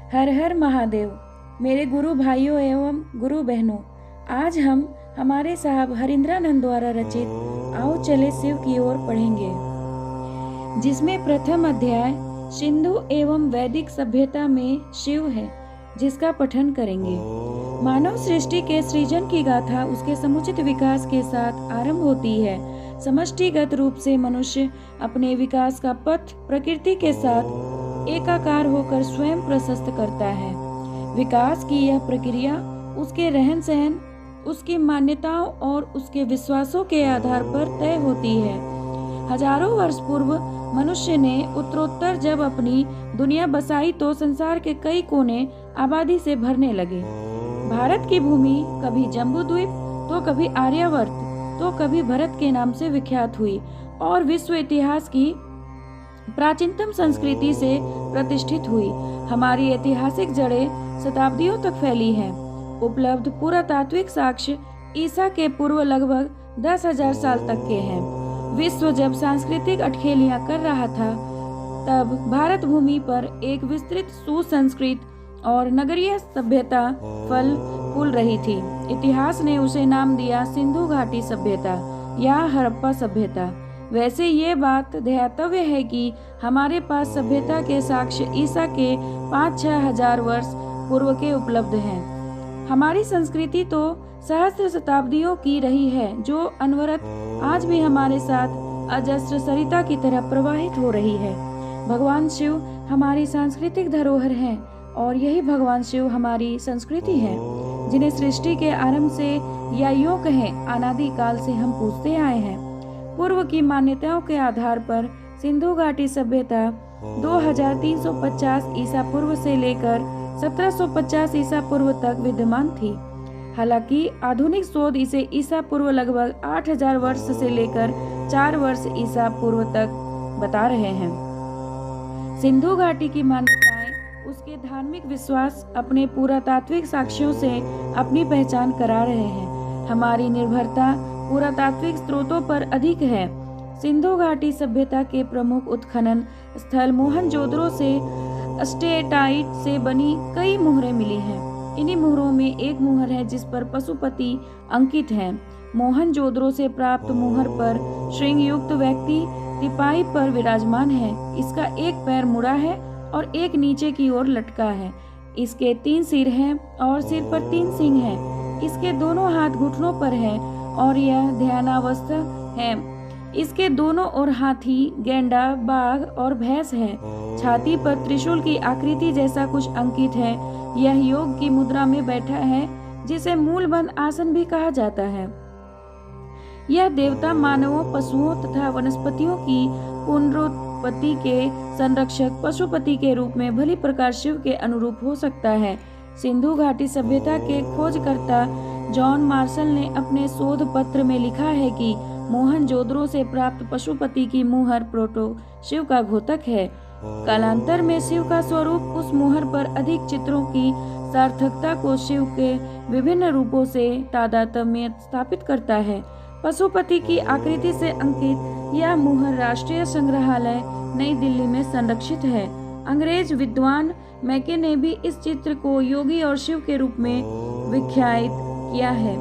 हर हर महादेव। मेरे गुरु भाइयों एवं गुरु बहनों, आज हम हमारे साहब हरिंद्रानंद द्वारा रचित आओ चले शिव की ओर पढ़ेंगे, जिसमें प्रथम अध्याय सिंधु एवं वैदिक सभ्यता में शिव है, जिसका पठन करेंगे। मानव सृष्टि के सृजन की गाथा उसके समुचित विकास के साथ आरंभ होती है। समष्टिगत रूप से मनुष्य अपने विकास का पथ प्रकृति के साथ एकाकार होकर स्वयं प्रशस्त करता है। विकास की यह प्रक्रिया उसके रहन सहन, उसकी मान्यताओं और उसके विश्वासों के आधार पर तय होती है। हजारों वर्ष पूर्व मनुष्य ने उत्तरोत्तर जब अपनी दुनिया बसाई तो संसार के कई कोने आबादी से भरने लगे। भारत की भूमि कभी जम्बूद्वीप तो कभी आर्यावर्त तो कभी भरत के नाम से विख्यात हुई और विश्व इतिहास की प्राचीनतम संस्कृति से प्रतिष्ठित हुई। हमारी ऐतिहासिक जड़ें शताब्दियों तक फैली हैं। उपलब्ध पुरातात्विक साक्ष्य ईसा के पूर्व लगभग 10,000 साल तक के हैं। विश्व जब सांस्कृतिक अटखेलियां कर रहा था, तब भारत भूमि पर एक विस्तृत सुसंस्कृत और नगरीय सभ्यता फल फूल रही थी। इतिहास ने उसे नाम दिया सिंधु घाटी सभ्यता या हड़प्पा सभ्यता। वैसे ये बात ध्यातव्य है कि हमारे पास सभ्यता के साक्ष्य ईसा के 5-6 हजार वर्ष पूर्व के उपलब्ध हैं। हमारी संस्कृति तो सहस्त्र शताब्दियों की रही है, जो अनवरत आज भी हमारे साथ अजस्र सरिता की तरह प्रवाहित हो रही है। भगवान शिव हमारी सांस्कृतिक धरोहर हैं और यही भगवान शिव हमारी संस्कृति है, जिन्हें सृष्टि के आरंभ से या यूं कहें अनादि काल से हम पूजते आए हैं। पूर्व की मान्यताओं के आधार पर सिंधु घाटी सभ्यता 2350 ईसा पूर्व से लेकर 1750 ईसा पूर्व तक विद्यमान थी। हालांकि आधुनिक शोध इसे ईसा पूर्व लगभग 8000 वर्ष से लेकर 4 वर्ष ईसा पूर्व तक बता रहे हैं। सिंधु घाटी की मान्यताएं उसके धार्मिक विश्वास अपने पुरातात्विक साक्ष्यों से अपनी पहचान करा रहे हैं। हमारी निर्भरता पुरातात्विक स्रोतों पर अधिक है। सिंधु घाटी सभ्यता के प्रमुख उत्खनन स्थल मोहनजोदड़ो से स्टेटाइट से बनी कई मुहरें मिली हैं। इन्हीं मुहरों में एक मुहर है जिस पर पशुपति अंकित है। मोहनजोदड़ो से प्राप्त मुहर पर श्रृंग युक्त व्यक्ति तिपाई पर विराजमान है। इसका एक पैर मुड़ा है और एक नीचे की ओर लटका है। इसके 3 सिर हैं और सिर पर 3 सींग हैं। इसके दोनों हाथ घुटनों पर हैं और यह ध्यानावस्थ है। इसके दोनों ओर हाथी, गेंडा, बाघ और भैंस है। छाती पर त्रिशूल की आकृति जैसा कुछ अंकित है। यह योग की मुद्रा में बैठा है, जिसे मूलबंध आसन भी कहा जाता है। यह देवता मानवों, पशुओं तथा वनस्पतियों की पुनरुत्पत्ति के संरक्षक पशुपति के रूप में भली प्रकार शिव के अनुरूप हो सकता है। सिंधु घाटी सभ्यता के खोजकर्ता जॉन मार्शल ने अपने शोध पत्र में लिखा है कि मोहनजोदड़ो से प्राप्त पशुपति की मुहर प्रोटो शिव का घोतक है। कालांतर में शिव का स्वरूप उस मुहर पर अधिक चित्रों की सार्थकता को शिव के विभिन्न रूपों से तादात्म्य स्थापित करता है। पशुपति की आकृति से अंकित यह मुहर राष्ट्रीय संग्रहालय नई दिल्ली में संरक्षित है। अंग्रेज विद्वान मैके ने भी इस चित्र को योगी और शिव के रूप में विख्यात किया है।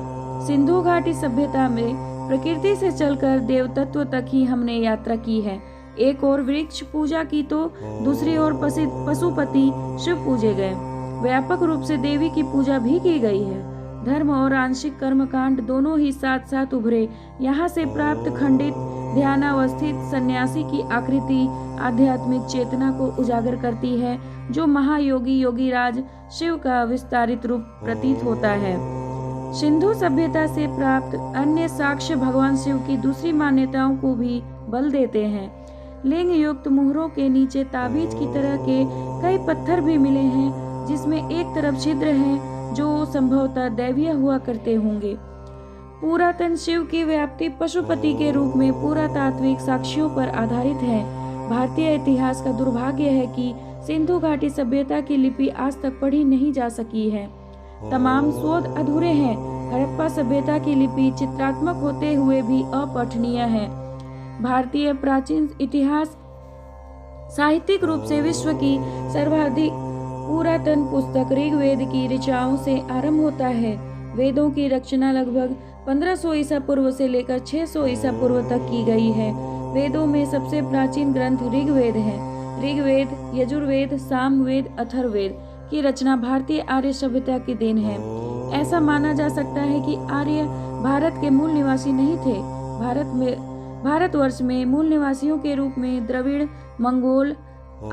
सिंधु घाटी सभ्यता में प्रकृति से चलकर देव तत्व तक ही हमने यात्रा की है। एक ओर वृक्ष पूजा की तो दूसरी ओर पशुपति शिव पूजे गए। व्यापक रूप से देवी की पूजा भी की गई है। धर्म और आंशिक कर्मकांड दोनों ही साथ साथ उभरे। यहाँ से प्राप्त खंडित ध्यानावस्थित सन्यासी की आकृति आध्यात्मिक चेतना को उजागर करती है, जो महायोगी योगीराज शिव का विस्तारित रूप प्रतीत होता है। सिंधु सभ्यता से प्राप्त अन्य साक्ष्य भगवान शिव की दूसरी मान्यताओं को भी बल देते हैं। लिंग युक्त मुहरों के नीचे ताबीज की तरह के कई पत्थर भी मिले हैं, जिसमें एक तरफ छिद्र है जो संभवतः दैवीय हुआ करते होंगे। पुरातन शिव की व्याप्ति पशुपति के रूप में पुरातात्विक साक्ष्यों पर आधारित है। भारतीय इतिहास का दुर्भाग्य है कि सिंधु घाटी सभ्यता की लिपि आज तक पढ़ी नहीं जा सकी है। तमाम शोध अधूरे हैं। हड़प्पा सभ्यता की लिपि चित्रात्मक होते हुए भी अपठनीय है। भारतीय प्राचीन इतिहास साहित्यिक रूप से विश्व की सर्वाधिक पुरातन पुस्तक ऋग्वेद की ऋचाओं से आरंभ होता है। वेदों की रचना लगभग 1500 ईसा पूर्व से लेकर 600 ईसा पूर्व तक की गई है। वेदों में सबसे प्राचीन ग्रंथ ऋग्वेद है। ऋग्वेद, यजुर्वेद, सामवेद, अथर्ववेद की रचना भारतीय आर्य सभ्यता की देन है। ऐसा माना जा सकता है कि आर्य भारत के मूल निवासी नहीं थे। भारतवर्ष में मूल निवासियों के रूप में द्रविड़, मंगोल,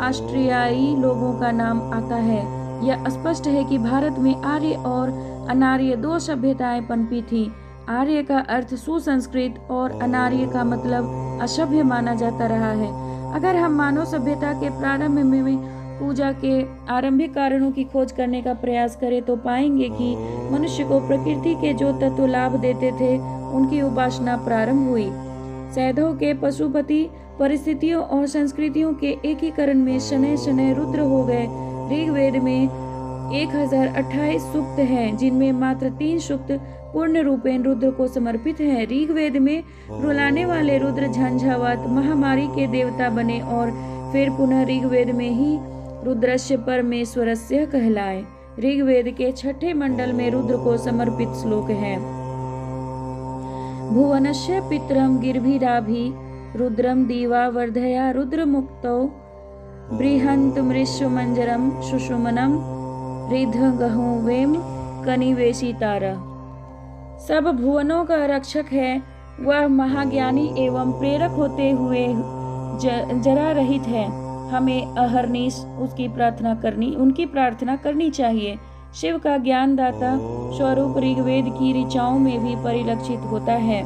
ऑस्ट्रियाई लोगों का नाम आता है। यह स्पष्ट है कि भारत में आर्य और अनार्य दो सभ्यताएं पनपी थी। आर्य का अर्थ सुसंस्कृत और अनार्य का मतलब असभ्य माना जाता रहा है। अगर हम मानव सभ्यता के प्रारंभ में पूजा के आरंभिक कारणों की खोज करने का प्रयास करें तो पाएंगे कि मनुष्य को प्रकृति के जो तत्व लाभ देते थे उनकी उपासना प्रारंभ हुई। सैधों के पशुपति परिस्थितियों और संस्कृतियों के एकीकरण में शनैः शनैः रुद्र हो गए। ऋग्वेद में 1028 सूक्त हैं, जिनमें मात्र 3 सूक्त पूर्ण रूपेण रुद्र को समर्पित हैं। ऋग्वेद में रुलाने वाले रुद्र झंझावात महामारी के देवता बने और फिर पुनः ऋग्वेद में ही रुद्रस्य परमेश्वरस्य कहलाए। ऋग्वेद के 6ठे मंडल में रुद्र को समर्पित श्लोक है। भुवनस्य पितरम गिर्भिराभि रुद्रम दीवा वर्धया रुद्रमुक्तौ बृहंत मृष्यमंजरम सुषुमनम रिद्धगहुवेम कनिवेशितारा। सब भुवनों का रक्षक है, वह महाज्ञानी एवं प्रेरक होते हुए जरा रहित है। हमें अहरनिश उनकी प्रार्थना करनी चाहिए। शिव का ज्ञानदाता स्वरूप ऋग्वेद की ऋचाओं में भी परिलक्षित होता है।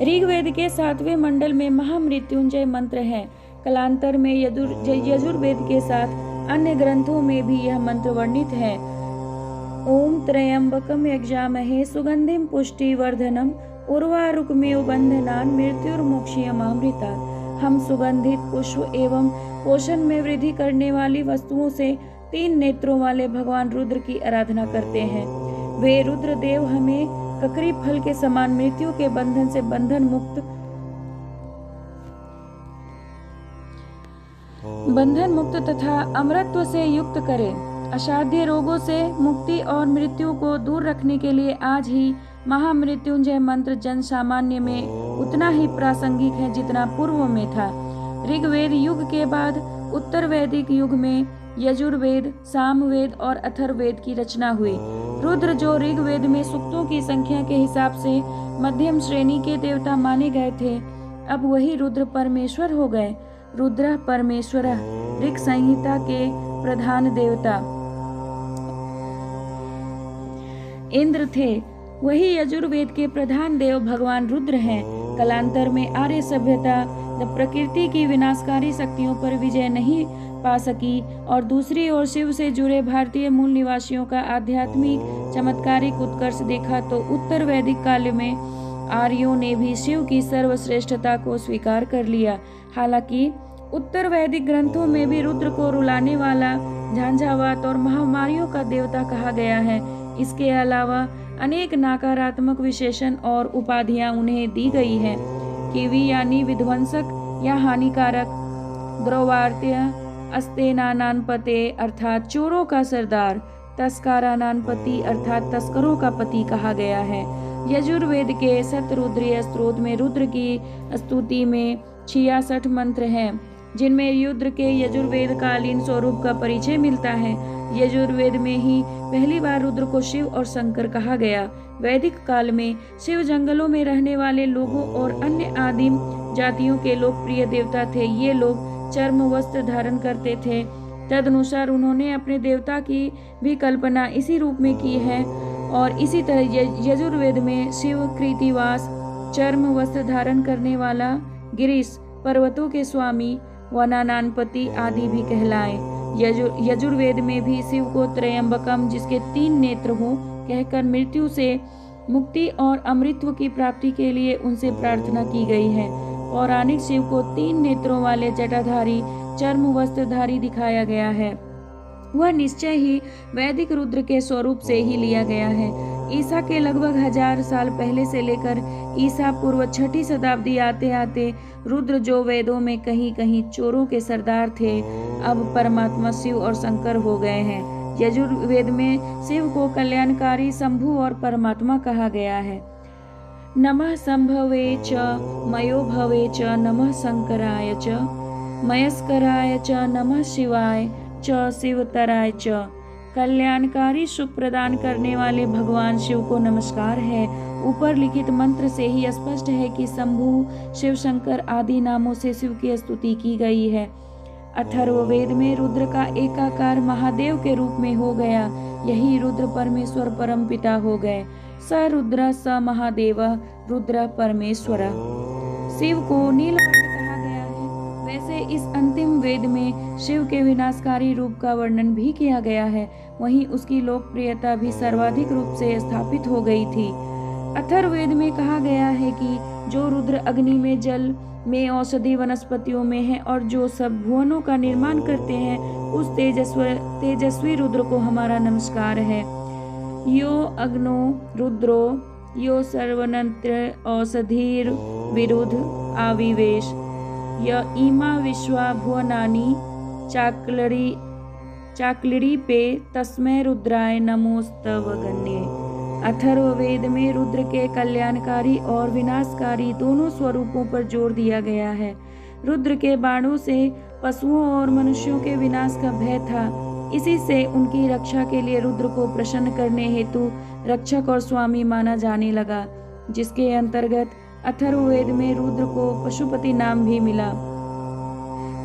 ऋग्वेद के 7वें मंडल में महामृत्युंजय मंत्र है। कालांतर में यजुर्वेद के साथ अन्य ग्रंथों में भी यह मंत्र वर्णित है। ओम त्र्यंबकम यजामहे सुगंधिम पुष्टिवर्धनम उर्वारुकमेव बंधनान् मृत्युर्मोक्षयमामृतात्। हम सुगंधित पुष्प एवं पोषण में वृद्धि करने वाली वस्तुओं से 3 नेत्रों वाले भगवान रुद्र की आराधना करते हैं। वे रुद्र देव हमें ककरी फल के समान मृत्यु के बंधन से बंधन मुक्त तथा अमरत्व से युक्त करे। असाध्य रोगों से मुक्ति और मृत्यु को दूर रखने के लिए आज ही महामृत्युंजय मंत्र जन सामान्य में उतना ही प्रासंगिक है जितना पूर्व में था। ऋग्वेद युग के बाद उत्तर वैदिक युग में यजुर्वेद, सामवेद और अथर्ववेद की रचना हुई। रुद्र जो ऋग्वेद में सूक्तों की संख्या के हिसाब से मध्यम श्रेणी के देवता माने गए थे, अब वही रुद्र परमेश्वर हो गए। रुद्र परमेश्वर ऋग संहिता के प्रधान देवता इंद्र थे, वही यजुर्वेद के प्रधान देव भगवान रुद्र हैं। कालांतर में आर्य सभ्यता जब प्रकृति की विनाशकारी शक्तियों पर विजय नहीं पा सकी और दूसरी ओर शिव से जुड़े भारतीय मूल निवासियों का आध्यात्मिक चमत्कारिक उत्कर्ष देखा तो उत्तर वैदिक काल में आर्यों ने भी शिव की सर्वश्रेष्ठता को स्वीकार कर लिया। हालांकि उत्तर वैदिक ग्रंथों में भी रुद्र को रुलाने वाला, झंझावात और महामारियों का देवता कहा गया है। इसके अलावा अनेक नकारात्मक विशेषण और उपाधियां उन्हें दी गई हैं। किवी यानी विध्वंसक या हानिकारक, द्रवार्त्य अस्तेनानानपते अर्थात चोरों का सरदार, तस्कारानानपति अर्थात तस्करों का पति कहा गया है। यजुर्वेद के शतरुद्रीय स्तोत्र में रुद्र की स्तुति में 66 मंत्र हैं, जिनमें रुद्र के यजुर्वेद कालीन स्वरूप का परिचय मिलता है। यजुर्वेद में ही पहली बार रुद्र को शिव और शंकर कहा गया। वैदिक काल में शिव जंगलों में रहने वाले लोगों और अन्य आदिम जातियों के लोकप्रिय देवता थे। ये लोग चर्म वस्त्र धारण करते थे। तदनुसार उन्होंने अपने देवता की भी कल्पना इसी रूप में की है और इसी तरह यजुर्वेद में शिव कृतिवास, चर्म वस्त्र धारण करने वाला, गिरीश, पर्वतों के स्वामी, वनानानपति आदि भी कहलाए। यजुर्वेद में भी शिव को त्रयंबकम, जिसके 3 नेत्र हों, कहकर मृत्यु से मुक्ति और अमृतत्व की प्राप्ति के लिए उनसे प्रार्थना की गई है। पौराणिक शिव को 3 नेत्रों वाले जटाधारी, चर्म वस्त्रधारी दिखाया गया है। वह निश्चय ही वैदिक रुद्र के स्वरूप से ही लिया गया है। ईसा के लगभग 1000 साल पहले से लेकर ईसा पूर्व 6ठी शताब्दी आते आते रुद्र, जो वेदों में कहीं कहीं चोरों के सरदार थे, अब परमात्मा शिव और शंकर हो गए हैं। यजुर्वेद में शिव को कल्याणकारी, शंभु और परमात्मा कहा गया है। नमः संभवे च मयोभवे च नमः शंकराय च मयस्कराय च नमः शिवाय च शिवतराय च। कल्याणकारी, सुख प्रदान करने वाले भगवान शिव को नमस्कार है। ऊपर लिखित मंत्र से ही स्पष्ट है कि शंभु, शिव शंकर आदि नामों से शिव की स्तुति की गई है। अथर्ववेद में रुद्र का एकाकार महादेव के रूप में हो गया। यही रुद्र परमेश्वर परम पिता हो गए। स रुद्र स महादेव रुद्र परमेश्वर। शिव को नीलकंठ कहा गया है। वैसे इस अंतिम वेद में शिव के विनाशकारी रूप का वर्णन भी किया गया है। वहीं उसकी लोकप्रियता भी सर्वाधिक रूप से स्थापित हो गई थी। अथर्ववेद में कहा गया है कि जो रुद्र अग्नि में, जल में, औषधि वनस्पतियों में है और जो सब भुवनों का निर्माण करते हैं, उस तेजस्वी रुद्र को हमारा नमस्कार है। यो अग्नो रुद्रो यो सर्वनंत्र औषधीर विरुद्ध आविवेश य इमा विश्वा भुवनानि चाक्लरी पे तस्मै रुद्राय नमोस्तव गण्ये। अथर्ववेद में रुद्र के कल्याणकारी और विनाशकारी दोनों स्वरूपों पर जोर दिया गया है। रुद्र के बाणों से पशुओं और मनुष्यों के विनाश का भय था। इसी से उनकी रक्षा के लिए रुद्र को प्रसन्न करने हेतु रक्षक और स्वामी माना जाने लगा, जिसके अंतर्गत अथर्ववेद में रुद्र को पशुपति नाम भी मिला।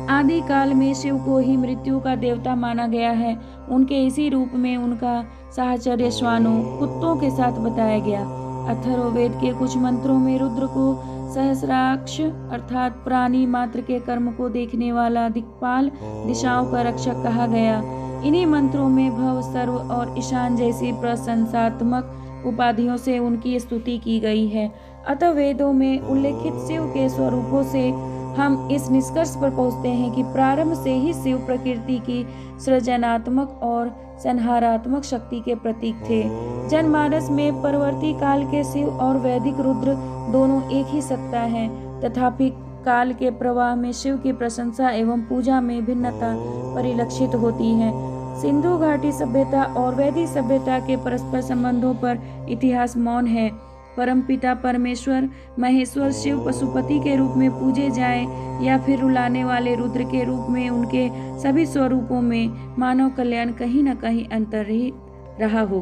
आदि काल में शिव को ही मृत्यु का देवता माना गया है। उनके इसी रूप में उनका साहचर्य श्वानों, कुत्तों के साथ बताया गया। अथर्ववेद के कुछ मंत्रों में रुद्र को सहस्राक्ष अर्थात प्राणी मात्र के कर्म को देखने वाला दिक्पाल, दिशाओं का रक्षक कहा गया। इन्हीं मंत्रों में भव, सर्व और ईशान जैसी प्रशंसात्मक उपाधियों से उनकी स्तुति की गई है। अतः वेदों में उल्लेखित शिव के स्वरूपों से हम इस निष्कर्ष पर पहुंचते हैं कि प्रारंभ से ही शिव प्रकृति की सृजनात्मक और संहारात्मक शक्ति के प्रतीक थे। जनमानस में परवर्ती काल के शिव और वैदिक रुद्र दोनों एक ही सत्ता है। तथापि काल के प्रवाह में शिव की प्रशंसा एवं पूजा में भिन्नता परिलक्षित होती है। सिंधु घाटी सभ्यता और वैदिक सभ्यता के परस्पर संबंधों पर इतिहास मौन है। परमपिता परमेश्वर महेश्वर शिव पशुपति के रूप में पूजे जाएं या फिर रुलाने वाले रुद्र के रूप में, उनके सभी स्वरूपों में मानव कल्याण कहीं न कहीं अंतर्निहित रहा हो।